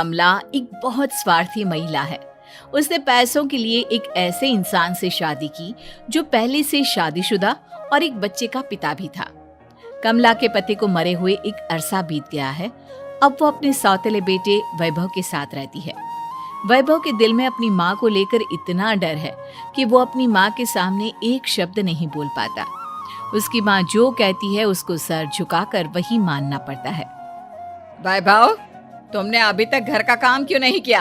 कमला एक बहुत स्वार्थी महिला है। उसने पैसों के लिए एक ऐसे इंसान से शादी की जो पहले से शादीशुदा और एक बच्चे का पिता भी था। कमला के पति को मरे हुए एक अरसा बीत गया है। अब वो अपने सौतेले बेटे वैभव के साथ रहती है। वैभव के दिल में अपनी माँ को लेकर इतना डर है कि वो अपनी माँ के सामने एक शब्द नहीं बोल पाता। उसकी माँ जो कहती है उसको सर झुकाकर वही मानना पड़ता है। वैभव, तुमने अभी तक घर का काम क्यों नहीं किया?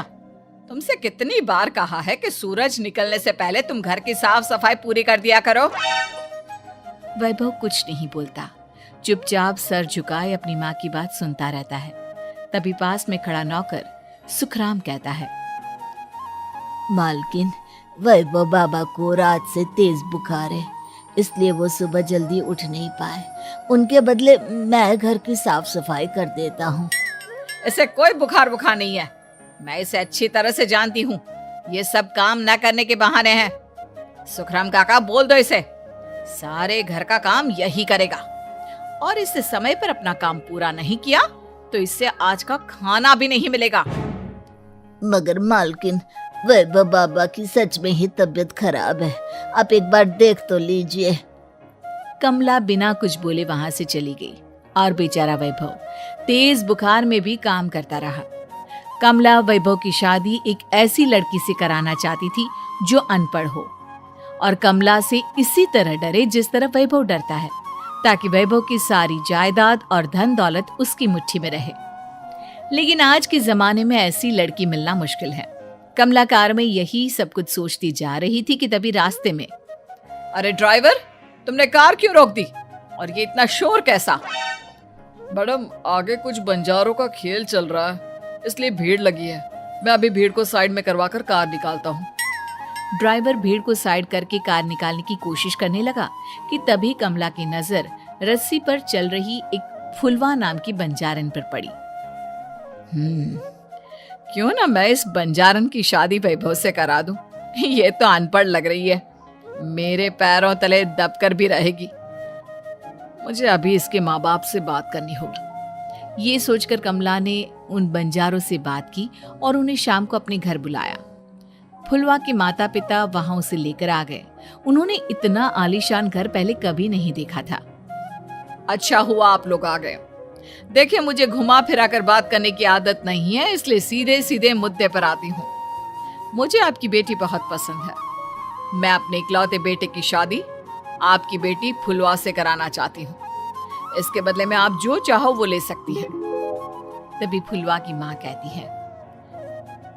तुमसे कितनी बार कहा है कि सूरज निकलने से पहले तुम घर की साफ सफाई पूरी कर दिया करो। वैभव कुछ नहीं बोलता, चुपचाप सर झुकाए अपनी माँ की बात सुनता रहता है। तभी पास में खड़ा नौकर सुखराम कहता है, मालकिन, वैभव बाबा को रात से तेज बुखार है, इसलिए वो सुबह जल्दी उठ नहीं पाए। उनके बदले मैं घर की साफ सफाई कर देता हूँ। इसे कोई बुखार नहीं है। मैं इसे अच्छी तरह से जानती हूँ। ये सब काम न करने के बहाने हैं। सुखराम काका, बोल दो इसे, सारे घर का काम यही करेगा। और इससे समय पर अपना काम पूरा नहीं किया तो इससे आज का खाना भी नहीं मिलेगा। मगर मालकिन, वैभव बाबा की सच में ही तबीयत खराब है, आप एक बार देख तो लीजिए। कमला बिना कुछ बोले वहां से चली गई और बेचारा वैभव तेज बुखार में भी काम करता रहा। कमला वैभव की शादी एक ऐसी लड़की से कराना चाहती थी जो अनपढ़ हो और कमला से इसी तरह डरे जिस तरह वैभव डरता है, ताकि वैभव की सारी जायदाद और धन दौलत उसकी मुट्ठी में रहे। लेकिन आज के जमाने में ऐसी लड़की मिलना मुश्किल है। कमला कार में यही सब कुछ सोचती जा रही थी कि तभी रास्ते में, अरे ड्राइवर, तुमने कार क्यों रोक दी? और ये इतना शोर कैसा? मैडम, आगे कुछ बंजारों का खेल चल रहा है, इसलिए भीड़ लगी है। मैं अभी भीड़ को साइड में करवाकर कार निकालता हूँ। ड्राइवर भीड़ को साइड करके कार निकालने की कोशिश करने लगा कि तभी कमला की नजर रस्सी पर चल रही एक फुलवा नाम की बंजारन पर पड़ी। क्यों ना मैं इस बंजारन की शादी वैभव से करा दूं? ये तो अनपढ़ लग रही है, मेरे पैरों तले दबकर भी रहेगी। मुझे अभी इसके माँ बाप से बात करनी होगी। ये सोचकर कमला ने उन बंजारों से बात की और उन्हें शाम को अपने घर बुलाया। फुलवा के माता पिता वहां उसे लेकर आ गए। उन्होंने इतना आलीशान घर पहले कभी नहीं देखा था। अच्छा हुआ आप लोग आ गए। देखिए, मुझे घुमा फिरा कर बात करने की आदत नहीं है, इसलिए सीधे सीधे मुद्दे पर आती हूँ। मुझे आपकी बेटी बहुत पसंद है। मैं अपने इकलौते बेटे की शादी आपकी बेटी फुलवा से कराना चाहती हूँ। इसके बदले में आप जो चाहो वो ले सकती है। तभी फुलवा की माँ कहती है,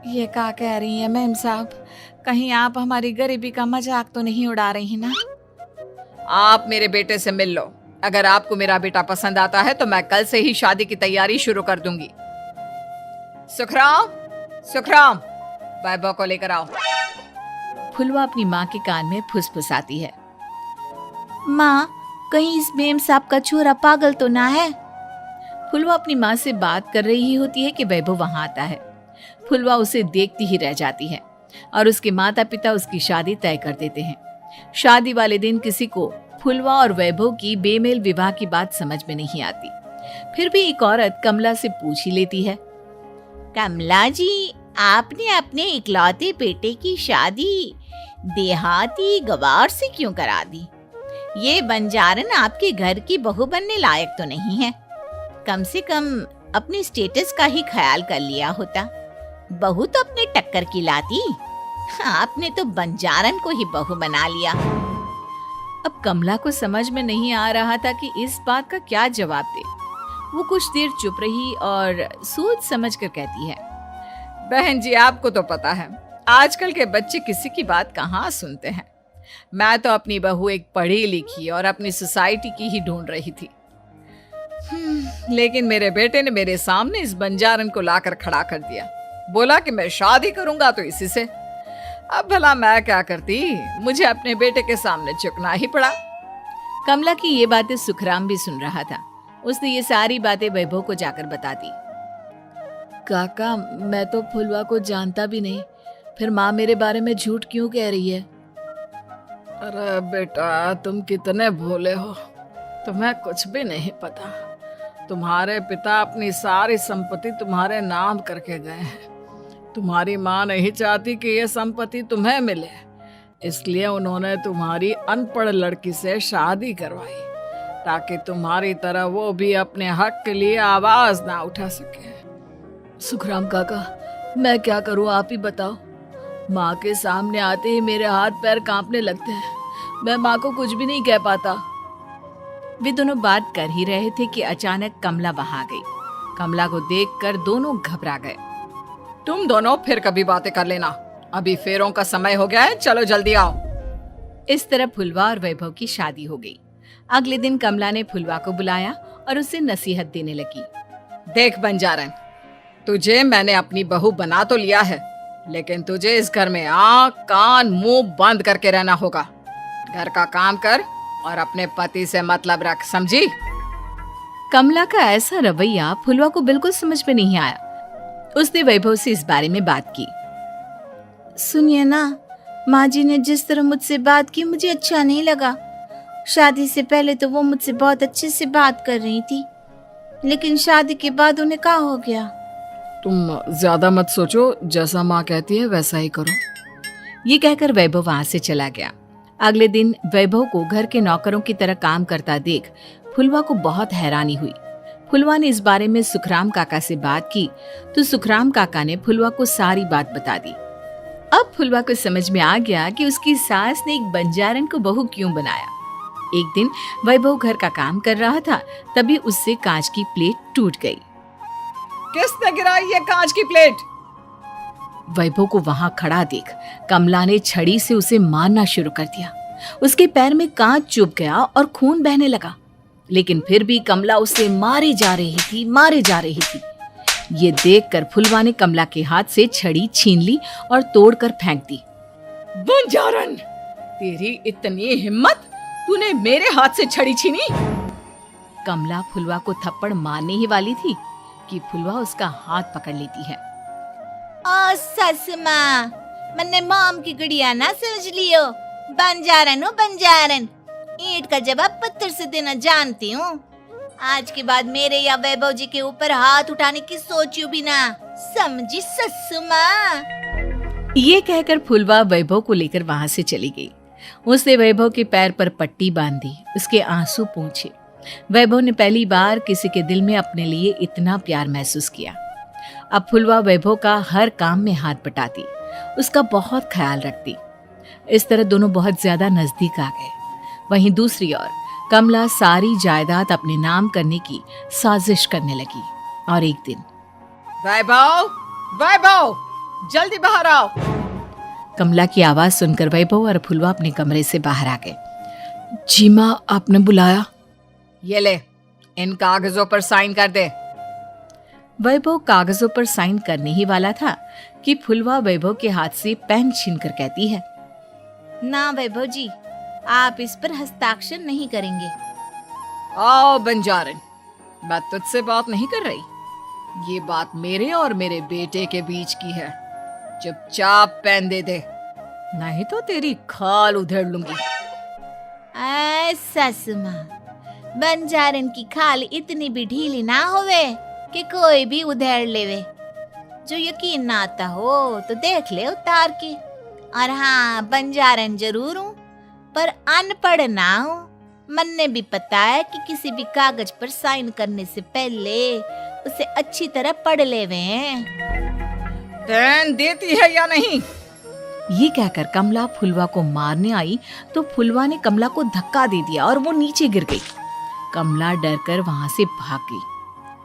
ये क्या कह रही है मैम साहब? कहीं आप हमारी गरीबी का मजाक तो नहीं उड़ा रही ना? आप मेरे बेटे से मिल लो। अगर आपको मेरा बेटा पसंद आता है तो मैं कल से ही शादी की तैयारी शुरू कर दूंगी। सुखराम, सुखराम, वैभव को लेकर आओ। फुलवा अपनी माँ के कान में फुसफुसाती है, माँ, कहीं इस मेम साहब का छोरा पागल तो ना है? फुलवा अपनी माँ से बात कर रही होती है कि वैभव वहां आता है। फुलवा उसे देखती ही रह जाती है और उसके माता पिता उसकी शादी तय कर देते हैं। शादी वाले दिन किसी को फुलवा और वैभव की बेमेल विवाह की बात समझ में नहीं आती। फिर भी एक औरत कमला से पूछ ही लेती है, कमला जी, आपने अपने इकलौते बेटे की शादी देहाती गवार से क्यों करा दी? ये बंजारन आपके घर की बहू बनने लायक तो नहीं है। कम से कम अपने स्टेटस का ही ख्याल कर लिया होता। बहू तो अपने टक्कर की लाती, आपने तो बंजारन को ही बहू बना लिया। अब कमला को समझ में नहीं आ रहा था कि इस बात का क्या जवाब दे। वो कुछ देर चुप रही और सोच समझ कर कहती है, बहन जी, आपको तो पता है आजकल के बच्चे किसी की बात कहाँ सुनते हैं। मैं तो अपनी बहू एक पढ़ी लिखी और अपनी सोसाइटी की ही ढूंढ रही थी। लेकिन मेरे बेटे ने मेरे सामने इस बंजारन को लाकर खड़ा कर दिया। बोला कि मैं शादी करूंगा तो इसी से। अब भला मैं क्या करती, मुझे अपने बेटे के सामने झुकना ही पड़ा। कमला की ये बातें सुखराम भी सुन रहा था। उसने ये सारी बातें वैभव को जाकर बता दी। काका, मैं तो फुलवा को जानता भी नहीं, फिर माँ मेरे बारे में झूठ क्यों कह रही है? अरे बेटा, तुम कितने भोले हो, तुम्हें कुछ भी नहीं पता। तुम्हारे पिता अपनी सारी संपत्ति तुम्हारे नाम करके गए हैं। तुम्हारी माँ नहीं चाहती कि यह संपत्ति तुम्हें मिले, इसलिए उन्होंने तुम्हारी अनपढ़ लड़की से शादी करवाई ताकि तुम्हारी तरह वो भी अपने हक के लिए आवाज ना उठा सके। सुखराम काका, मैं क्या करूं, आप ही बताओ। माँ के सामने आते ही मेरे हाथ पैर कांपने लगते हैं। मैं माँ को कुछ भी नहीं कह पाता। वे दोनों बात कर ही रहे थे कि अचानक कमला वहां गई। कमला को देखकर दोनों घबरा गए। तुम दोनों फिर कभी बातें कर लेना, अभी फेरों का समय हो गया है, चलो जल्दी आओ। इस तरह फुलवा और वैभव की शादी हो गई। अगले दिन कमला ने फुलवा को बुलाया और उसे नसीहत देने लगी। देख बंजारन, तुझे मैंने अपनी बहू बना तो लिया है, लेकिन तुझे इस घर में आँख कान मुंह बंद करके रहना होगा। घर का काम कर और अपने पति से मतलब रख, समझी? कमला का ऐसा रवैया फुलवा को बिल्कुल समझ में नहीं आया। उसने वैभव से इस बारे में बात की। सुनिए ना, माँ जी ने जिस तरह मुझसे बात की मुझे अच्छा नहीं लगा। शादी से पहले तो वो मुझसे बहुत अच्छे से बात कर रही थी, लेकिन शादी के बाद उन्हें क्या हो गया? तुम ज्यादा मत सोचो, जैसा माँ कहती है वैसा ही करो। ये कहकर वैभव वहां से चला गया। अगले दिन वैभव को घर के नौकरों की तरह काम करता देख फुलवा को बहुत हैरानी हुई। फुलवा ने इस बारे में सुखराम काका से बात की तो सुखराम काका ने फुलवा को सारी बात बता दी। अब फुलवा को समझ में आ गया कि उसकी सास ने एक बंजारन को बहू क्यों बनाया। एक दिन वैभव घर का काम कर रहा था, तभी उससे कांच की प्लेट टूट गई। किसने गिराई ये कांच की प्लेट? वैभव को वहां खड़ा देख कमला ने छड़ी से उसे मारना शुरू कर दिया। उसके पैर में कांच चुभ गया और खून बहने लगा, लेकिन फिर भी कमला उसे मारे जा रही थी। ये देखकर फुलवा ने कमला के हाथ से छड़ी छीन ली और तोड़कर फेंक दी। बंजारन, तेरी इतनी हिम्मत, तूने मेरे हाथ से छड़ी छीनी? कमला फुलवा को थप्पड़ मारने ही वाली थी कि फुलवा उसका हाथ पकड़ लेती है। ओ ससु माँ, मैंने मॉम की गुड़िया ना समझ लियो। बंजारन हूँ बंजारन, ईंट का जवाब पत्थर से देना जानती हूँ। आज के बाद मेरे या वैभव जी के ऊपर हाथ उठाने की सोचियो भी ना, समझी ससु माँ? ये कहकर फुलवा वैभव को लेकर वहां से चली गई। उसने वैभव के पैर पर पट्टी बांधी, उसके आंसू पोंछे। वैभव ने पहली बार किसी के दिल में अपने लिए इतना प्यार महसूस किया। अब फुलवा वैभव का हर काम में हाथ बटाती, उसका बहुत ख्याल रखती। इस तरह दोनों बहुत ज्यादा नजदीक आ गए। वहीं दूसरी ओर कमला सारी जायदाद अपने नाम करने की साजिश करने लगी। और एक दिन, वैभव, वैभव, जल्दी बाहर आओ। कमला की आवाज सुनकर वैभव और फुलवा अपने कमरे से बाहर आ गए। जी माँ, आपने बुलाया? ये ले, इन कागजों पर साइन कर दे। वैभव कागजों पर साइन करने ही वाला था कि फुलवा वैभव के हाथ से पेन छीनकर कहती है, ना वैभव जी, आप इस पर हस्ताक्षर नहीं करेंगे। आओ बंजारन, मैं तुझसे बात नहीं कर रही। ये बात मेरे और मेरे बेटे के बीच की है। चुपचाप पेन दे दे, नहीं तो तेरी खाल उधेड़ लूंगी। ससु माँ, बंजारन की खाल इतनी भी ढीली ना होवे कि कोई भी उधेड़ लेवे। जो यकीन ना आता हो तो देख ले उतार के। और हाँ, बंजारन जरूर हूँ पर अनपढ़ ना हूँ। मन्ने भी पता है कि किसी भी कागज पर साइन करने से पहले उसे अच्छी तरह पढ़ लेवे हैं। पेन देती है या नहीं? ये कहकर कमला फुलवा को मारने आई तो फुलवा ने कमला को धक्का दे दिया और वो नीचे गिर गई। कमला डरकर वहां से भाग गई।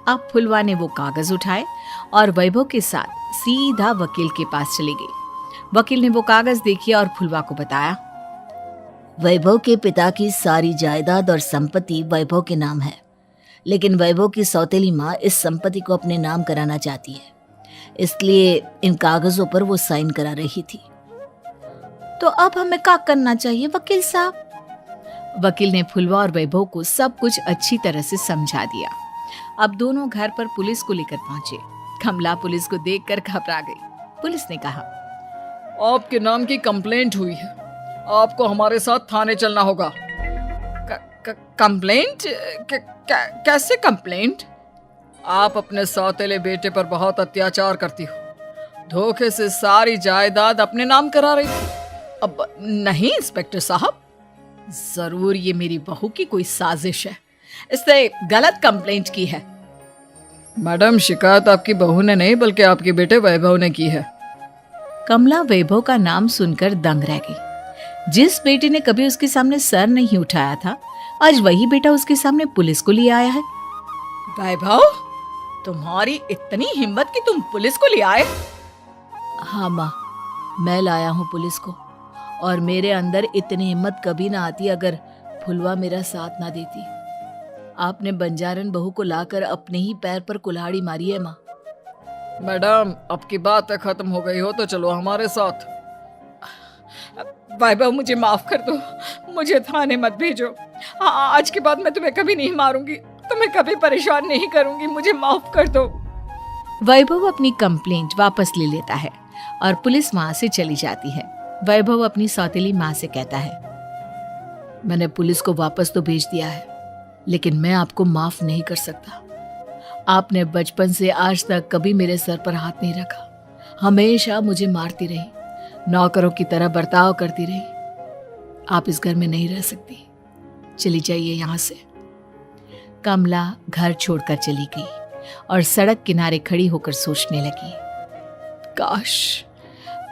अब फुलवा ने वो कागज उठाए और वैभव के साथ सीधा वकील के पास चली गई। वकील ने वो कागज देखे और फुलवा को बताया, वैभव के पिता की सारी जायदाद और संपत्ति वैभव के नाम है, लेकिन वैभव की सौतेली माँ इस संपत्ति को अपने नाम कराना चाहती है, इसलिए इन कागजों पर वो साइन करा रही थी। तो अब हमें क्या करना चाहिए वकील साहब? वकील ने फुलवा और वैभव को सब कुछ अच्छी तरह से समझा दिया। अब दोनों घर पर पुलिस को लेकर पहुंचे। कमला पुलिस को देखकर घबरा गई। पुलिस ने कहा, आपके नाम की कंप्लेंट हुई है, आपको हमारे साथ थाने चलना होगा। कंप्लेंट? कैसे कंप्लेंट? आप अपने सौतेले बेटे पर बहुत अत्याचार करती हो, धोखे से सारी जायदाद अपने नाम करा रही थी। अब नहीं इंस्पेक्टर साहब, जरूर ये मेरी बहू की कोई साजिश है, इसने गलत कंप्लेंट की है। मैडम, शिकायत आपकी बहू ने नहीं बल्कि आपके बेटे वैभव ने की है। कमला वैभव का नाम सुनकर दंग रह गई। जिस बेटे ने कभी उसके सामने सर नहीं उठाया था, आज वही बेटा उसके सामने पुलिस को ले आया है। वैभव, तुम्हारी इतनी हिम्मत कि तुम पुलिस को ले आए? हाँ माँ, मैं लाया हूँ पुलिस को, और मेरे अंदर इतनी हिम्मत कभी ना आती अगर फुलवा मेरा साथ ना देती। आपने बंजारन बहू को लाकर अपने ही पैर पर कुल्हाड़ी मारी है माँ। मैडम, अब की बात खत्म हो गई हो तो चलो हमारे साथ। वैभव, मुझे माफ कर दो, मुझे थाने मत भेजो। आज के बाद मैं तुम्हें कभी नहीं मारूंगी, तुम्हें कभी परेशान नहीं करूंगी, मुझे माफ कर दो। वैभव अपनी कंप्लेंट वापस ले लेता है और पुलिस वहां से चली जाती है। वैभव अपनी सौतेली माँ से कहता है, मैंने पुलिस को वापस तो भेज दिया है, लेकिन मैं आपको माफ नहीं कर सकता। आपने बचपन से आज तक कभी मेरे सर पर हाथ नहीं रखा, हमेशा मुझे मारती रही, नौकरों की तरह बर्ताव करती रही। आप इस घर में नहीं रह सकती, चली जाइए यहाँ से। कमला घर छोड़कर चली गई और सड़क किनारे खड़ी होकर सोचने लगी, काश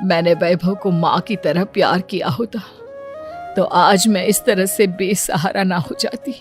मैंने वैभव को माँ की तरह प्यार किया होता तो आज मैं इस तरह से बेसहारा ना हो जाती।